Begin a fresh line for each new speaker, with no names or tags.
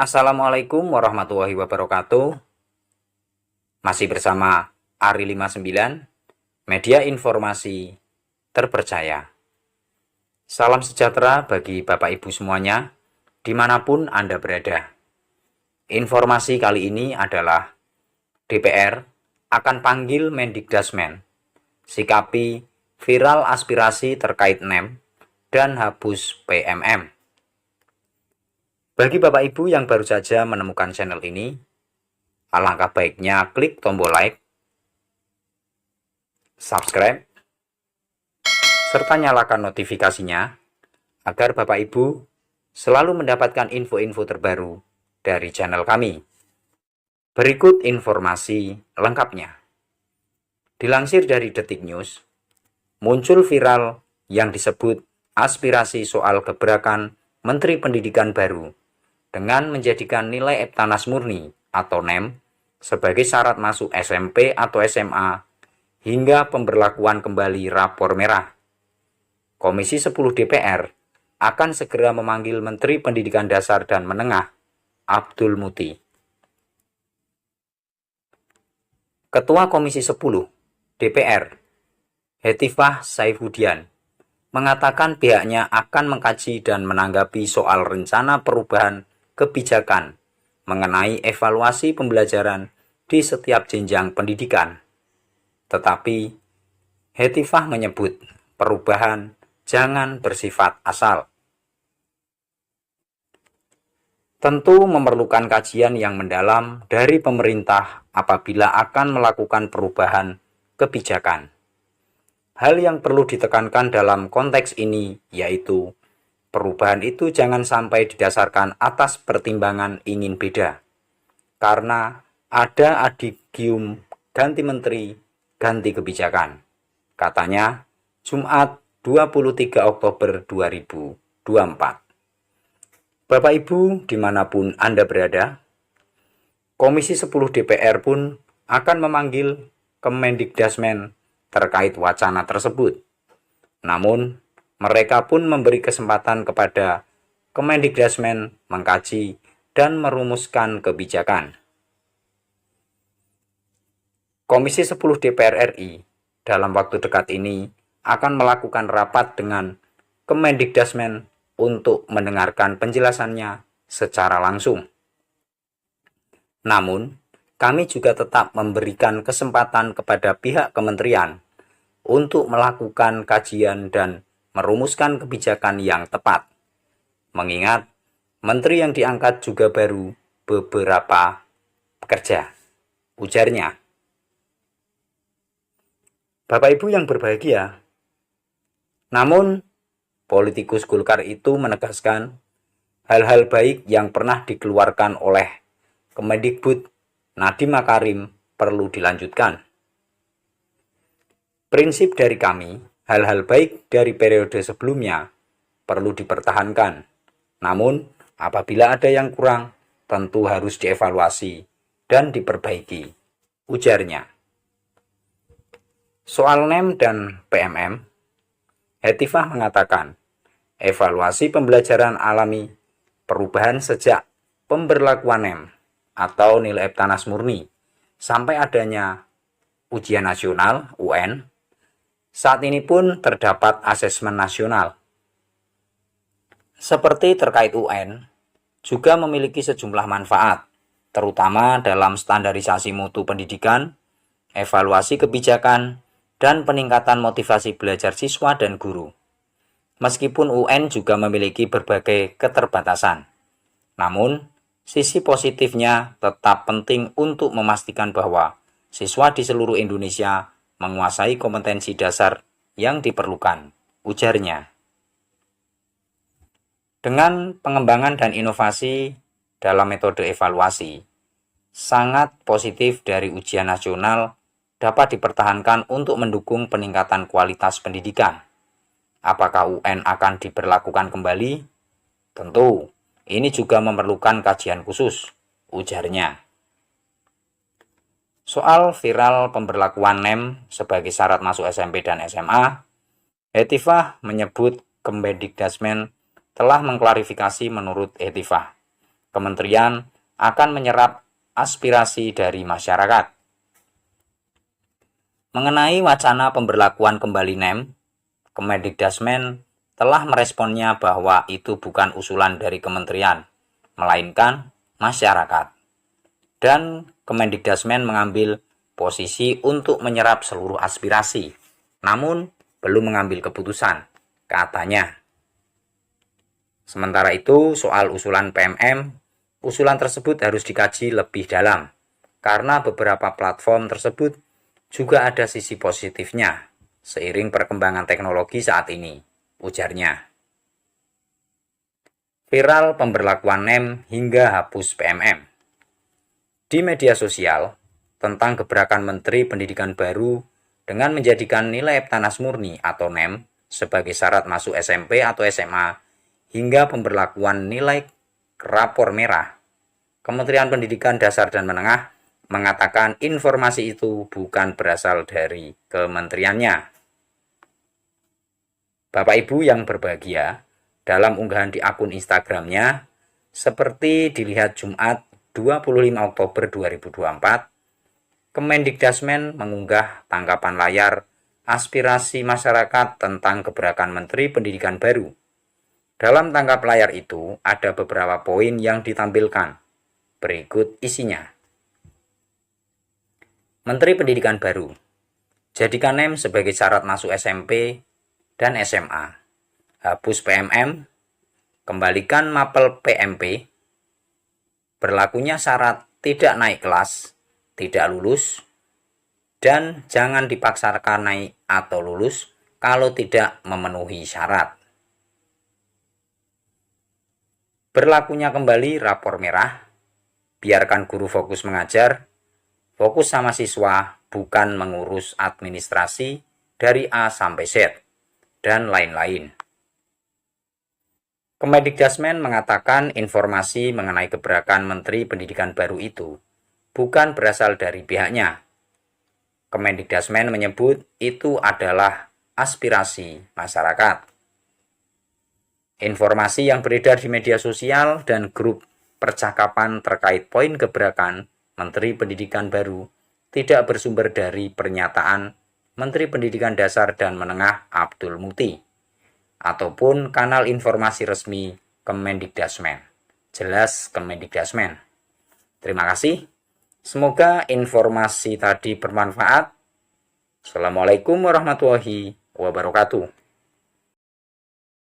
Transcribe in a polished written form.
Assalamualaikum warahmatullahi wabarakatuh. Masih bersama Ari 59, media informasi terpercaya. Salam sejahtera bagi Bapak Ibu semuanya, dimanapun Anda berada. Informasi kali ini adalah DPR akan panggil Mendikdasmen, sikapi viral aspirasi terkait NEM dan hapus PMM. Bagi Bapak Ibu yang baru saja menemukan channel ini, alangkah baiknya klik tombol like, subscribe, serta nyalakan notifikasinya agar Bapak Ibu selalu mendapatkan info-info terbaru dari channel kami. Berikut informasi lengkapnya. Dilansir dari Detik News, muncul viral yang disebut aspirasi soal gebrakan Menteri Pendidikan baru dengan menjadikan nilai Eptanas murni atau NEM sebagai syarat masuk SMP atau SMA hingga pemberlakuan kembali rapor merah. Komisi 10 DPR akan segera memanggil Menteri Pendidikan Dasar dan Menengah, Abdul Muti. Ketua Komisi 10 DPR, Hetifah Saifudian, mengatakan pihaknya akan mengkaji dan menanggapi soal rencana perubahan kebijakan mengenai evaluasi pembelajaran di setiap jenjang pendidikan. Tetapi, Hetifah menyebut perubahan jangan bersifat asal. Tentu memerlukan kajian yang mendalam dari pemerintah apabila akan melakukan perubahan kebijakan. Hal yang perlu ditekankan dalam konteks ini yaitu perubahan itu jangan sampai didasarkan atas pertimbangan ingin beda. Karena ada adigium ganti menteri, ganti kebijakan. Katanya Jumat 23 Oktober 2024. Bapak Ibu dimanapun Anda berada, Komisi 10 DPR pun akan memanggil Kemendikdasmen terkait wacana tersebut. Namun, mereka pun memberi kesempatan kepada Kemendikdasmen mengkaji dan merumuskan kebijakan. Komisi 10 DPR RI dalam waktu dekat ini akan melakukan rapat dengan Kemendikdasmen untuk mendengarkan penjelasannya secara langsung. Namun, kami juga tetap memberikan kesempatan kepada pihak kementerian untuk melakukan kajian dan merumuskan kebijakan yang tepat. Mengingat menteri yang diangkat juga baru beberapa pekerja, ujarnya. Bapak Ibu yang berbahagia, namun politikus Golkar itu menegaskan hal-hal baik yang pernah dikeluarkan oleh Kemendikbud Nadiem Makarim perlu dilanjutkan. Prinsip dari kami, hal-hal baik dari periode sebelumnya perlu dipertahankan. Namun, apabila ada yang kurang, tentu harus dievaluasi dan diperbaiki, ujarnya. Soal NEM dan PMM, Hetifah mengatakan, evaluasi pembelajaran alami perubahan sejak pemberlakuan NEM atau nilai Eptanas murni sampai adanya ujian nasional UN. Saat ini pun terdapat asesmen nasional. Seperti terkait UN, juga memiliki sejumlah manfaat, terutama dalam standarisasi mutu pendidikan, evaluasi kebijakan, dan peningkatan motivasi belajar siswa dan guru. Meskipun UN juga memiliki berbagai keterbatasan, namun sisi positifnya tetap penting untuk memastikan bahwa siswa di seluruh Indonesia menguasai kompetensi dasar yang diperlukan, ujarnya. Dengan pengembangan dan inovasi dalam metode evaluasi, sangat positif dari ujian nasional dapat dipertahankan untuk mendukung peningkatan kualitas pendidikan. Apakah UN akan diberlakukan kembali? Tentu, ini juga memerlukan kajian khusus, ujarnya. Soal viral pemberlakuan NEM sebagai syarat masuk SMP dan SMA, Hetifah menyebut Kemendikdasmen telah mengklarifikasi menurut Hetifah. kementerian akan menyerap aspirasi dari masyarakat. Mengenai wacana pemberlakuan kembali NEM, Kemendikdasmen telah meresponnya bahwa itu bukan usulan dari kementerian, melainkan masyarakat. Dan Kemendikdasmen mengambil posisi untuk menyerap seluruh aspirasi, namun belum mengambil keputusan, katanya. Sementara itu, soal usulan PMM, usulan tersebut harus dikaji lebih dalam, karena beberapa platform tersebut juga ada sisi positifnya, seiring perkembangan teknologi saat ini, ujarnya. Viral pemberlakuan NEM hingga hapus PMM. Di media sosial, tentang gebrakan Menteri Pendidikan baru dengan menjadikan nilai Eptanas murni atau NEM sebagai syarat masuk SMP atau SMA, hingga pemberlakuan nilai rapor merah, Kementerian Pendidikan Dasar dan Menengah mengatakan informasi itu bukan berasal dari kementeriannya. Bapak Ibu yang berbahagia, dalam unggahan di akun Instagramnya, seperti dilihat Jumat 25 Oktober 2024, Kemendikdasmen mengunggah tangkapan layar aspirasi masyarakat tentang gebrakan Menteri Pendidikan baru. Dalam tangkap layar itu ada beberapa poin yang ditampilkan. Berikut isinya. Menteri Pendidikan baru, jadikan NEM sebagai syarat masuk SMP dan SMA. Hapus PMM, kembalikan mapel PMP, berlakunya syarat tidak naik kelas, tidak lulus, dan jangan dipaksakan naik atau lulus kalau tidak memenuhi syarat. Berlakunya kembali rapor merah, biarkan guru fokus mengajar, fokus sama siswa, bukan mengurus administrasi dari A sampai Z, dan lain-lain. Kemendikdasmen mengatakan informasi mengenai gebrakan Menteri Pendidikan baru itu bukan berasal dari pihaknya. Kemendikdasmen menyebut itu adalah aspirasi masyarakat. Informasi yang beredar di media sosial dan grup percakapan terkait poin gebrakan Menteri Pendidikan baru tidak bersumber dari pernyataan Menteri Pendidikan Dasar dan Menengah Abdul Muti ataupun kanal informasi resmi Kemendikdasmen. Jelas Kemendikdasmen. Terima kasih. Semoga informasi tadi bermanfaat. Assalamualaikum warahmatullahi wabarakatuh.